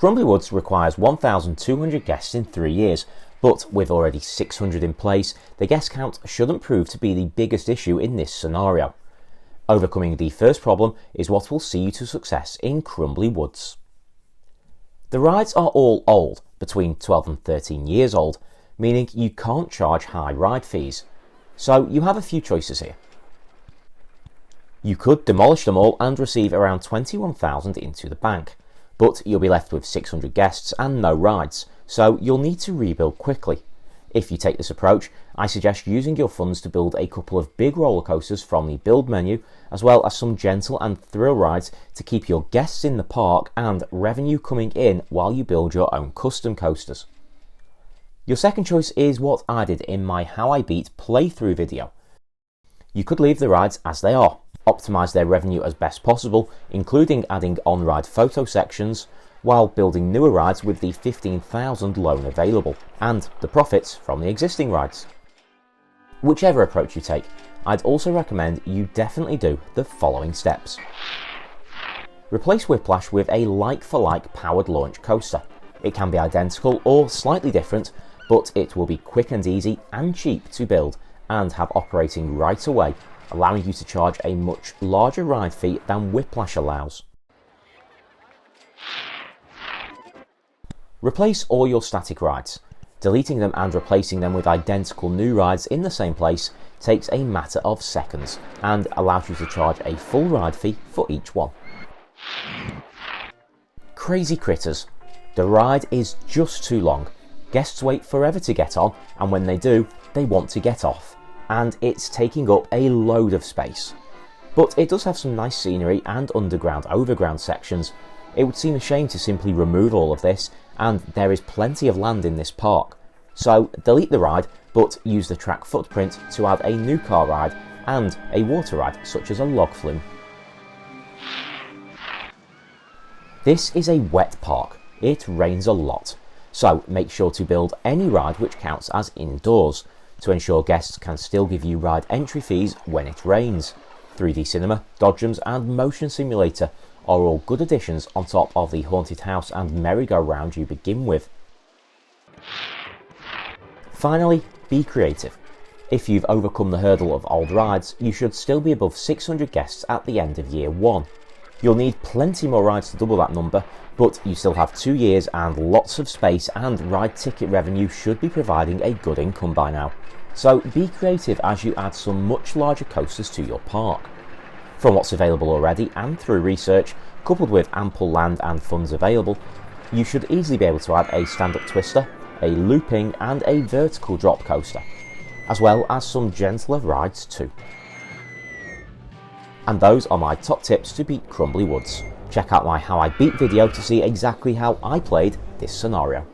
Crumbly Woods requires 1,200 guests in 3 years, but with already 600 in place, the guest count shouldn't prove to be the biggest issue in this scenario. Overcoming the first problem is what will see you to success in Crumbly Woods. The rides are all old, between 12 and 13 years old, meaning you can't charge high ride fees. So you have a few choices here. You could demolish them all and receive around 21,000 into the bank, but you'll be left with 600 guests and no rides, so you'll need to rebuild quickly. If you take this approach, I suggest using your funds to build a couple of big roller coasters from the build menu, as well as some gentle and thrill rides to keep your guests in the park and revenue coming in while you build your own custom coasters. Your second choice is what I did in my How I Beat playthrough video. You could leave the rides as they are, optimize their revenue as best possible, including adding on-ride photo sections, while building newer rides with the 15,000 loan available, and the profits from the existing rides. Whichever approach you take, I'd also recommend you definitely do the following steps. Replace Whiplash with a like-for-like powered launch coaster. It can be identical or slightly different, but it will be quick and easy and cheap to build and have operating right away, allowing you to charge a much larger ride fee than Whiplash allows. Replace all your static rides. Deleting them and replacing them with identical new rides in the same place takes a matter of seconds and allows you to charge a full ride fee for each one. Crazy Critters. The ride is just too long. Guests wait forever to get on, and when they do, they want to get off, and it's taking up a load of space. But it does have some nice scenery and underground-overground sections. It would seem a shame to simply remove all of this, and there is plenty of land in this park. So delete the ride, but use the track footprint to add a new car ride and a water ride such as a log flume. This is a wet park. It rains a lot, so make sure to build any ride which counts as indoors to ensure guests can still give you ride entry fees when it rains. 3D Cinema, Dodgems and Motion Simulator are all good additions on top of the Haunted House and merry-go-round you begin with. Finally, be creative. If you've overcome the hurdle of old rides, you should still be above 600 guests at the end of year 1. You'll need plenty more rides to double that number, but you still have 2 years and lots of space, and ride ticket revenue should be providing a good income by now. So be creative as you add some much larger coasters to your park. From what's available already and through research, coupled with ample land and funds available, you should easily be able to add a stand-up twister, a looping and a vertical drop coaster, as well as some gentler rides too. And those are my top tips to beat Crumbly Woods. Check out my How I Beat video to see exactly how I played this scenario.